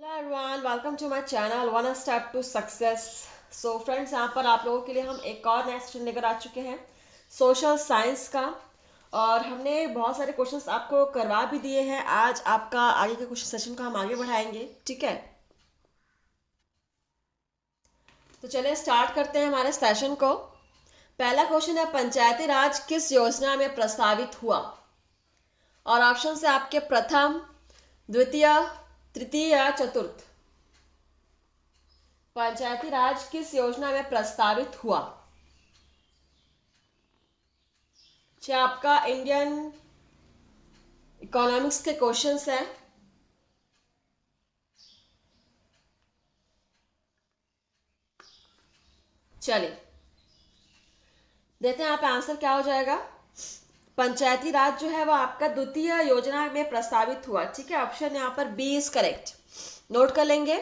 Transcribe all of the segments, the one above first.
Hello everyone, welcome to my channel one step to success. So friends, यहाँ पर आप लोगों के लिए हम एक और नया सेशन लेकर आ चुके हैं सोशल साइंस का। और हमने बहुत सारे क्वेश्चंस आपको करवा भी दिए हैं। आज आपका आगे के क्वेश्चन सेशन को हम आगे बढ़ाएंगे, ठीक है। तो चलिए स्टार्ट करते हैं हमारे सेशन को। पहला क्वेश्चन है, पंचायती राज किस योजना में प्रस्तावित हुआ? और ऑप्शन है आपके प्रथम, द्वितीय, तृतीय या चतुर्थ। पंचायती राज किस योजना में प्रस्तावित हुआ? चाहे आपका इंडियन इकोनॉमिक्स के क्वेश्चंस हैं। चलिए देखते हैं यहाँ पे आंसर क्या हो जाएगा। पंचायती राज जो है वो आपका द्वितीय योजना में प्रस्तावित हुआ, ठीक है। ऑप्शन यहाँ पर बी इज करेक्ट, नोट कर लेंगे।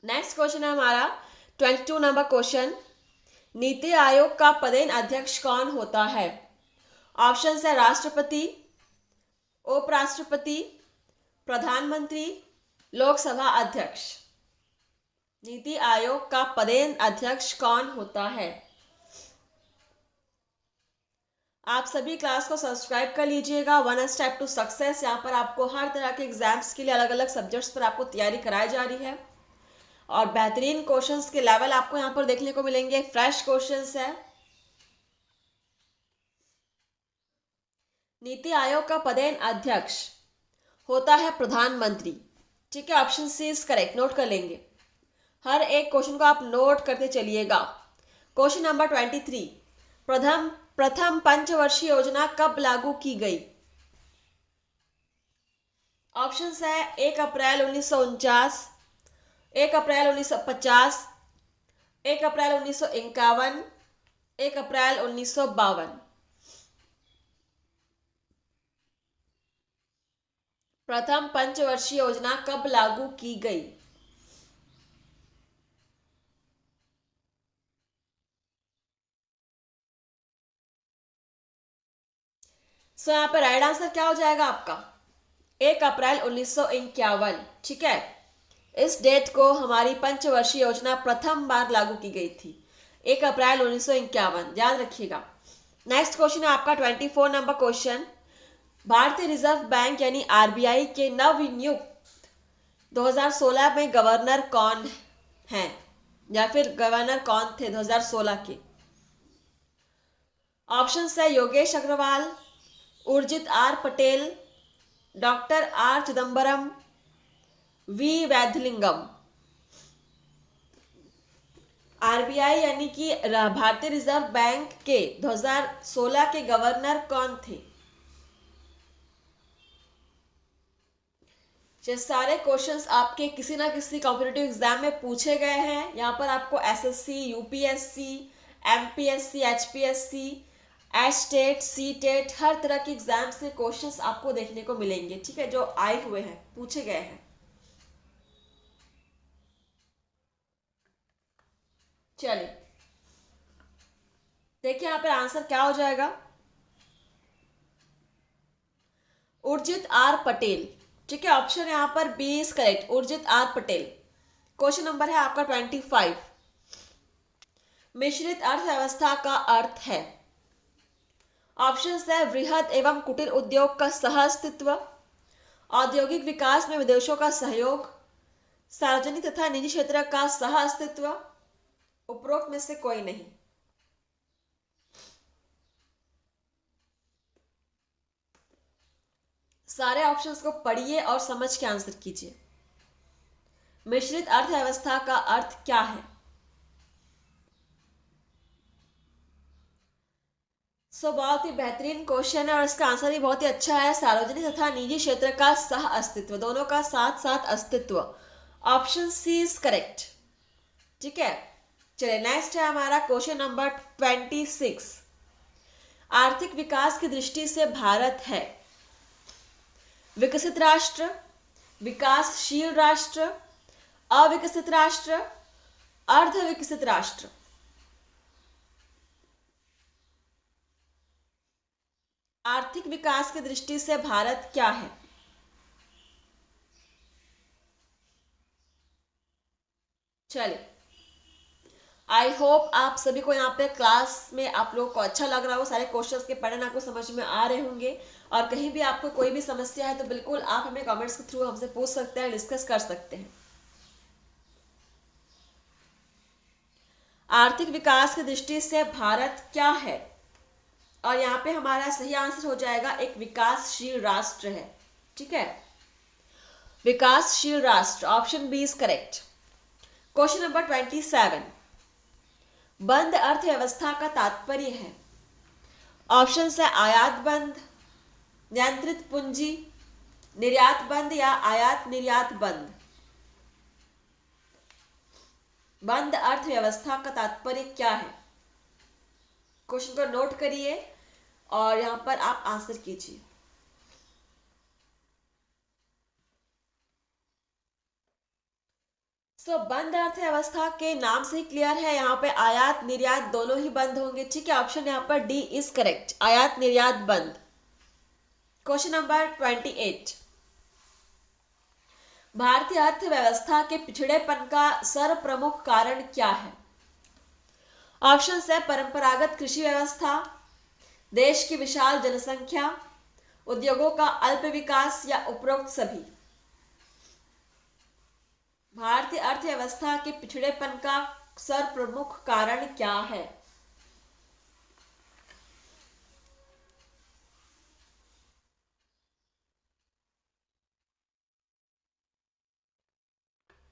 नेक्स्ट क्वेश्चन है हमारा 22 नंबर क्वेश्चन, नीति आयोग का पदेन अध्यक्ष कौन होता है? ऑप्शन है राष्ट्रपति, उपराष्ट्रपति, प्रधानमंत्री, लोकसभा अध्यक्ष। नीति आयोग का पदेन अध्यक्ष कौन होता है? आप सभी क्लास को सब्सक्राइब कर लीजिएगा, वन स्टेप टू सक्सेस। यहाँ पर आपको हर तरह के एग्जाम्स के लिए अलग अलग सब्जेक्ट्स पर आपको तैयारी कराई जा रही है और बेहतरीन क्वेश्चंस के लेवल आपको यहाँ पर देखने को मिलेंगे। फ्रेश क्वेश्चंस है। नीति आयोग का पदेन अध्यक्ष होता है प्रधानमंत्री, ठीक है। Option C is correct, note कर लेंगे। हर एक क्वेश्चन को आप नोट करते चलिएगा। क्वेश्चन नंबर 23, प्रथम पंचवर्षीय योजना कब लागू की गई? ऑप्शन है 1 अप्रैल 1949, 1 अप्रैल 1950, 1 अप्रैल 1951, 1 अप्रैल 1952। प्रथम पंचवर्षीय योजना कब लागू की गई? सो यहाँ पर राइट आंसर क्या हो जाएगा आपका? 1 अप्रैल 1951, ठीक है। इस डेट को हमारी पंचवर्षीय योजना प्रथम बार लागू की गई थी, 1 अप्रैल 1951, याद रखिएगा। नेक्स्ट क्वेश्चन है आपका 24 नंबर क्वेश्चन, भारतीय रिजर्व बैंक यानी आरबीआई के नवनियुक्त 2016 में गवर्नर कौन हैं, या फिर गवर्नर कौन थे 2016 के? ऑप्शन है Yogesh Agarwal, Urjit R Patel, doctor R Chidambaram, V Vaidyalingam. RBI यानी कि भारतीय रिजर्व बैंक के 2016 के गवर्नर कौन थे? ये सारे क्वेश्चंस आपके किसी ना किसी कॉम्पिटिटिव एग्जाम में पूछे गए हैं। यहाँ पर आपको SSC, UPSC, MPSC, HPSC, STET, CTET, हर तरह के एग्जाम से क्वेश्चंस आपको देखने को मिलेंगे, ठीक है, जो आए हुए हैं, पूछे गए हैं। चलिए देखिए यहाँ पर आंसर क्या हो जाएगा। उर्जित आर पटेल, ठीक है। ऑप्शन यहाँ पर B is correct, Urjit R Patel. Question number है आपका 25, मिश्रित अर्थव्यवस्था का अर्थ है? ऑप्शन है वृहद एवं कुटीर उद्योग का सह अस्तित्व, औद्योगिक विकास में विदेशों का सहयोग, सार्वजनिक तथा निजी क्षेत्र का सह अस्तित्व, उपरोक्त में से कोई नहीं। सारे ऑप्शंस को पढ़िए और समझ के आंसर कीजिए। मिश्रित अर्थव्यवस्था का अर्थ क्या है? बहुत ही बेहतरीन क्वेश्चन है और इसका आंसर भी बहुत ही अच्छा है। सार्वजनिक तथा निजी क्षेत्र का सह अस्तित्व, दोनों का साथ साथ अस्तित्व। ऑप्शन सी इज करेक्ट, ठीक है। चलिए नेक्स्ट है हमारा क्वेश्चन नंबर 26, आर्थिक विकास की दृष्टि से भारत है विकसित राष्ट्र, विकासशील राष्ट्र, अविकसित राष्ट्र, अर्ध विकसित राष्ट्र। आर्थिक विकास की दृष्टि से भारत क्या है? चलिए, आई होप आप सभी को यहाँ पे क्लास में आप लोगों को अच्छा लग रहा हो, सारे क्वेश्चंस के पैटर्न आपको समझ में आ रहे होंगे। और कहीं भी आपको कोई भी समस्या है तो बिल्कुल आप हमें कमेंट्स के थ्रू हमसे पूछ सकते हैं, डिस्कस कर सकते हैं। आर्थिक विकास की दृष्टि से भारत क्या है? और यहाँ पे हमारा सही आंसर हो जाएगा एक विकासशील राष्ट्र है। ठीक है, विकासशील राष्ट्र, option B is correct. Question number 27, बंद अर्थव्यवस्था का तात्पर्य है। ऑप्शन है आयात बंद, नियंत्रित पूंजी, निर्यात बंद या आयात निर्यात बंद। बंद अर्थव्यवस्था का तात्पर्य क्या है? क्वेश्चन को नोट करिए और यहां पर आप आंसर कीजिए। बंद अर्थव्यवस्था के नाम से ही क्लियर है, यहाँ पे आयात निर्यात दोनों ही बंद होंगे। ठीक है, ऑप्शन यहाँ पर डी इज करेक्ट, आयात निर्यात बंद। क्वेश्चन नंबर 28, भारतीय अर्थव्यवस्था के पिछड़ेपन का सर्वप्रमुख कारण क्या है? ऑप्शन है परंपरागत कृषि व्यवस्था, देश की विशाल जनसंख्या, उद्योगों का अल्प विकास या उपरोक्त सभी। भारतीय अर्थव्यवस्था के पिछड़ेपन का सर्वप्रमुख कारण क्या है?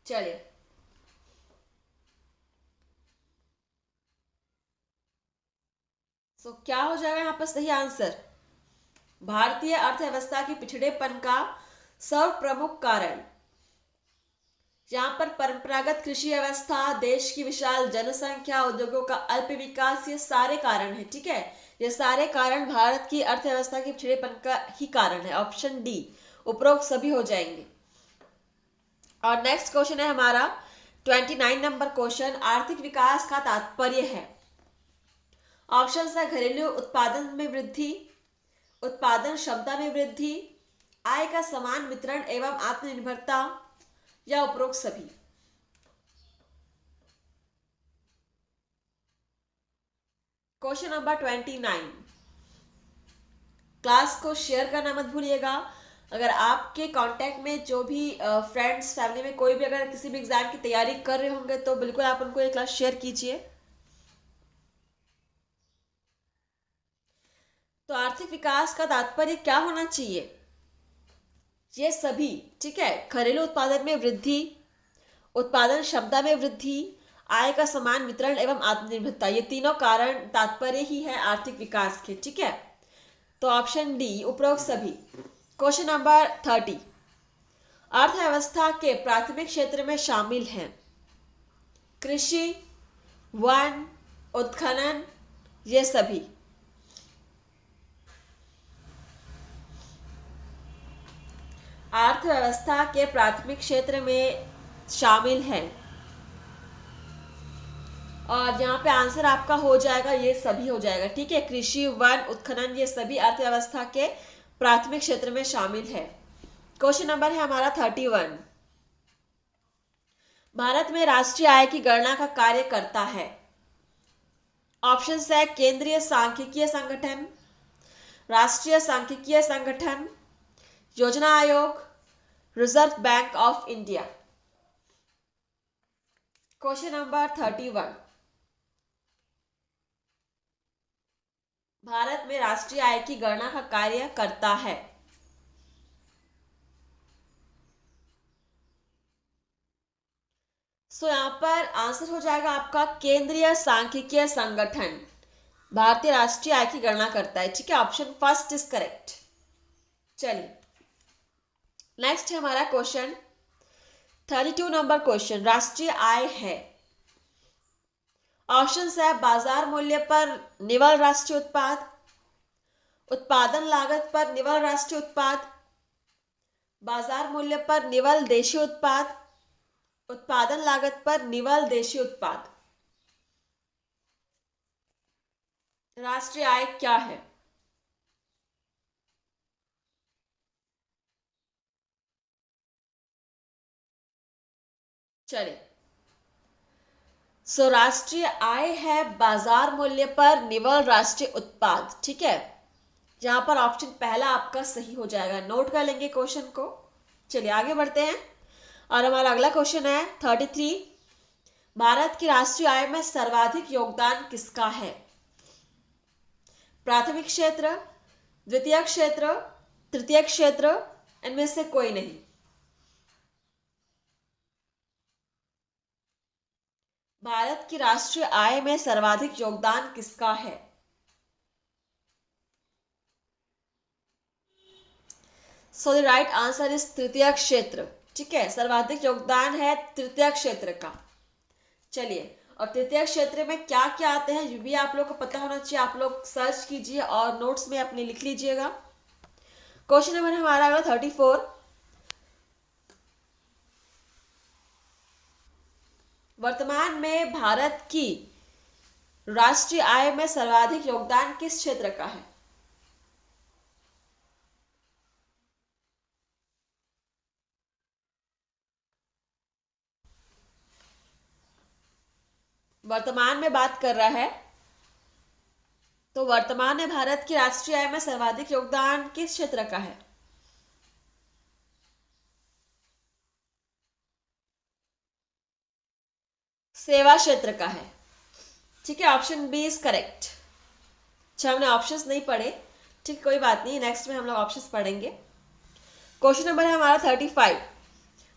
चलिए, क्या हो जाएगा यहाँ पर सही आंसर? भारतीय अर्थव्यवस्था के पिछड़ेपन का सर्वप्रमुख कारण, यहाँ पर परंपरागत कृषि व्यवस्था, देश की विशाल जनसंख्या, उद्योगों का अल्प विकास, ये सारे कारण है। ठीक है, ये सारे कारण भारत की अर्थव्यवस्था के पिछड़ेपन का ही कारण है। ऑप्शन डी उपरोक्त सभी हो जाएंगे। और नेक्स्ट क्वेश्चन है हमारा 29 नंबर क्वेश्चन, आर्थिक विकास का तात्पर्य है। ऑप्शन है घरेलू उत्पादन में वृद्धि, उत्पादन क्षमता में वृद्धि, आय का समान वितरण एवं आत्मनिर्भरता या उपरोक्त सभी। क्वेश्चन नंबर 29, क्लास को शेयर करना मत भूलिएगा। अगर आपके कांटेक्ट में जो भी फ्रेंड्स, फैमिली में कोई भी अगर किसी भी एग्जाम की तैयारी कर रहे होंगे तो बिल्कुल आप उनको ये क्लास शेयर कीजिए। तो आर्थिक विकास का तात्पर्य क्या होना चाहिए? ये सभी। ठीक है, घरेलू उत्पादन में वृद्धि, उत्पादन क्षमता में वृद्धि, आय का समान वितरण एवं आत्मनिर्भरता, ये तीनों कारण तात्पर्य ही है आर्थिक विकास के। ठीक है, तो ऑप्शन डी उपरोक्त सभी। क्वेश्चन नंबर 30, अर्थव्यवस्था के प्राथमिक क्षेत्र में शामिल हैं कृषि, वन, उत्खनन, ये सभी। अर्थव्यवस्था के प्राथमिक क्षेत्र में शामिल हैं और यहाँ पे आंसर आपका हो जाएगा ये सभी हो जाएगा। ठीक है, कृषि, वन, उत्खनन, ये सभी अर्थव्यवस्था के प्राथमिक क्षेत्र में शामिल है। क्वेश्चन नंबर है हमारा 31, भारत में राष्ट्रीय आय की गणना का कार्य करता है। ऑप्शन है केंद्रीय सांख्यिकीय संगठन, राष्ट्रीय सांख्यिकीय संगठन, योजना आयोग, reserve bank of India. Question number 31, Bharat में राष्ट्रीय आय की गणना का कार्य करता है। यहाँ पर आंसर हो जाएगा आपका केंद्रीय सांख्यिकीय संगठन भारतीय राष्ट्रीय आय की गणना करता है। ठीक है, ऑप्शन फर्स्ट इज करेक्ट। चलिए, नेक्स्ट है हमारा क्वेश्चन 32 नंबर क्वेश्चन, राष्ट्रीय आय है। ऑप्शन है बाजार मूल्य पर निवल राष्ट्रीय उत्पाद, उत्पादन लागत पर निवल राष्ट्रीय उत्पाद, बाजार मूल्य पर निवल देशीय उत्पाद, उत्पादन लागत पर निवल देशीय उत्पाद। राष्ट्रीय आय क्या है? चलिए, सो राष्ट्रीय आय है बाजार मूल्य पर निवल राष्ट्रीय उत्पाद, ठीक है। जहां पर ऑप्शन पहला आपका सही हो जाएगा। नोट कर लेंगे क्वेश्चन को। चलिए आगे बढ़ते हैं और हमारा अगला क्वेश्चन है 33। भारत की राष्ट्रीय आय में सर्वाधिक योगदान किसका है? प्राथमिक क्षेत्र, द्वितीय क्षेत्र, तृतीय क्षेत्र, इनमें से कोई नहीं। भारत की राष्ट्रीय आय में सर्वाधिक योगदान किसका है? So the right answer is तृतीय क्षेत्र, ठीक है। सर्वाधिक योगदान है तृतीय क्षेत्र का। चलिए, और तृतीय क्षेत्र में क्या क्या आते हैं ये भी आप लोग को पता होना चाहिए। आप लोग सर्च कीजिए और नोट्स में अपने लिख लीजिएगा। क्वेश्चन नंबर हमारा अगला 34। वर्तमान में भारत की राष्ट्रीय आय में सर्वाधिक योगदान किस क्षेत्र का है? वर्तमान में बात कर रहा है, तो वर्तमान में भारत की राष्ट्रीय आय में सर्वाधिक योगदान किस क्षेत्र का है? सेवा क्षेत्र का है, ठीक है। Option B is correct. अच्छा, हमने ऑप्शंस नहीं पढ़े, ठीक, कोई बात नहीं, नेक्स्ट में हम लोग ऑप्शंस पढ़ेंगे। क्वेश्चन नंबर है हमारा 35।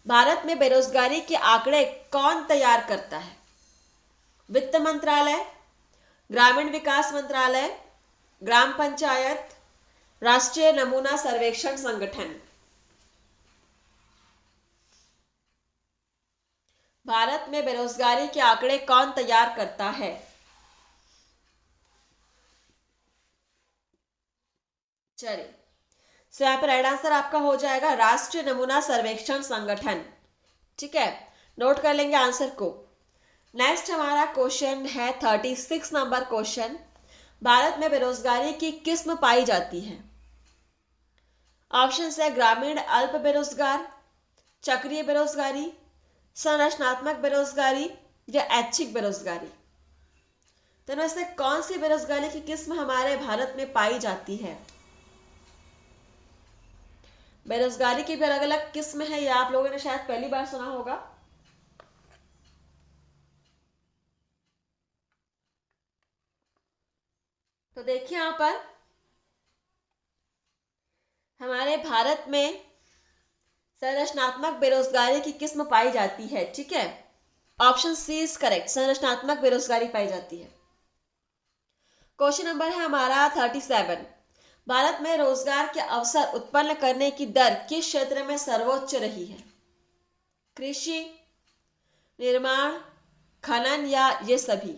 भारत में बेरोजगारी के आंकड़े कौन तैयार करता है? वित्त मंत्रालय, ग्रामीण विकास मंत्रालय, ग्राम पंचायत, राष्ट्रीय नमूना सर्वेक्षण संगठन। भारत में बेरोजगारी के आंकड़े कौन तैयार करता है? चलिए, सो यहाँ पर राइट आंसर आपका हो जाएगा राष्ट्रीय नमूना सर्वेक्षण संगठन, ठीक है। नोट कर लेंगे आंसर को। नेक्स्ट हमारा क्वेश्चन है 36 नंबर क्वेश्चन। भारत में बेरोजगारी की किस्म पाई जाती है? ऑप्शन है ग्रामीण अल्प बेरोजगार, चक्रीय बेरोजगारी, संरचनात्मक बेरोजगारी या ऐच्छिक बेरोजगारी। तो इनमें से कौन सी बेरोजगारी की किस्म हमारे भारत में पाई जाती है? बेरोजगारी की भी अलग अलग किस्म है, यह आप लोगों ने शायद पहली बार सुना होगा। तो देखिए यहां पर हमारे भारत में संरचनात्मक बेरोजगारी की किस्म पाई जाती है, ठीक है। ऑप्शन सी इज करेक्ट, संरचनात्मक बेरोजगारी पाई जाती है। क्वेश्चन नंबर है हमारा 37। भारत में रोजगार के अवसर उत्पन्न करने की दर किस क्षेत्र में सर्वोच्च रही है? कृषि, निर्माण, खनन या ये सभी?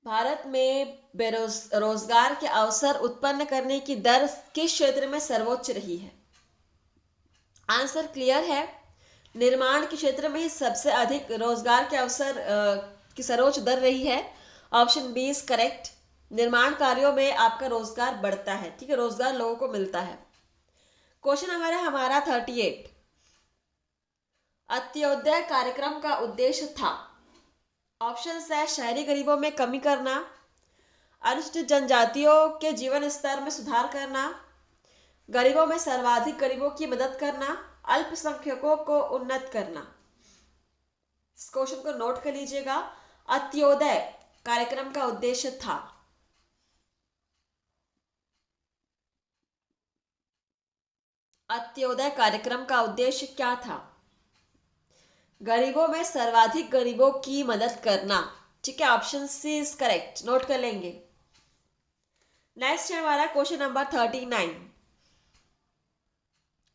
भारत में रोजगार के अवसर उत्पन्न करने की दर किस क्षेत्र में सर्वोच्च रही है? आंसर क्लियर है, निर्माण के क्षेत्र में ही सबसे अधिक रोजगार के अवसर की सर्वोच्च दर रही है। Option B is correct. निर्माण कार्यों में आपका रोजगार बढ़ता है, ठीक है, रोजगार लोगों को मिलता है। क्वेश्चन हमारा 38। अंत्योदय कार्यक्रम का उद्देश्य था? ऑप्शन है शहरी गरीबों में कमी करना, अनुसूचित जनजातियों के जीवन स्तर में सुधार करना, गरीबों में सर्वाधिक गरीबों की मदद करना, अल्पसंख्यकों को उन्नत करना। इस क्वेश्चन को नोट कर लीजिएगा। अंत्योदय कार्यक्रम का उद्देश्य था? अंत्योदय कार्यक्रम का उद्देश्य क्या था? गरीबों में सर्वाधिक गरीबों की मदद करना, ठीक है। Option C is correct, note कर लेंगे। नेक्स्ट है हमारा क्वेश्चन नंबर 39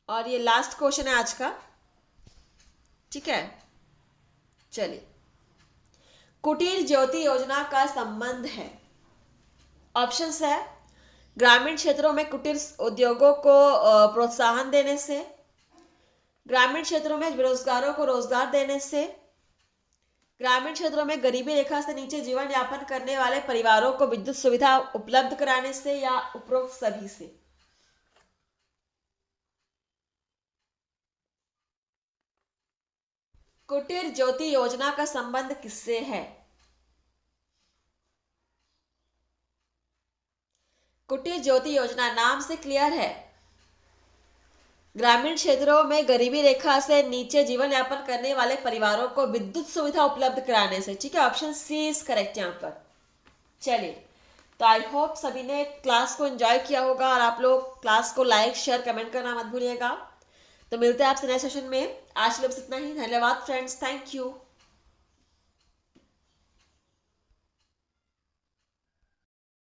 और ये लास्ट क्वेश्चन है आज का, ठीक है। चलिए, कुटीर ज्योति योजना का संबंध है? ऑप्शंस है ग्रामीण क्षेत्रों में कुटीर उद्योगों को प्रोत्साहन देने से, ग्रामीण क्षेत्रों में बेरोजगारों को रोजगार देने से, ग्रामीण क्षेत्रों में गरीबी रेखा से नीचे जीवन यापन करने वाले परिवारों को विद्युत सुविधा उपलब्ध कराने से, या उपरोक्त सभी से? कुटीर ज्योति योजना का संबंध किससे है? कुटीर ज्योति योजना नाम से क्लियर है, ग्रामीण क्षेत्रों में गरीबी रेखा से नीचे जीवन यापन करने वाले परिवारों को विद्युत सुविधा उपलब्ध कराने से। ठीक है, ऑप्शन सी इज करेक्ट यहाँ पर। चलिए, तो आई होप सभी ने क्लास को एंजॉय किया होगा और आप लोग क्लास को लाइक शेयर कमेंट करना मत भूलिएगा। तो मिलते हैं आपसे नए सेशन में। आज के लिए बस इतना ही। धन्यवाद फ्रेंड्स, थैंक यू।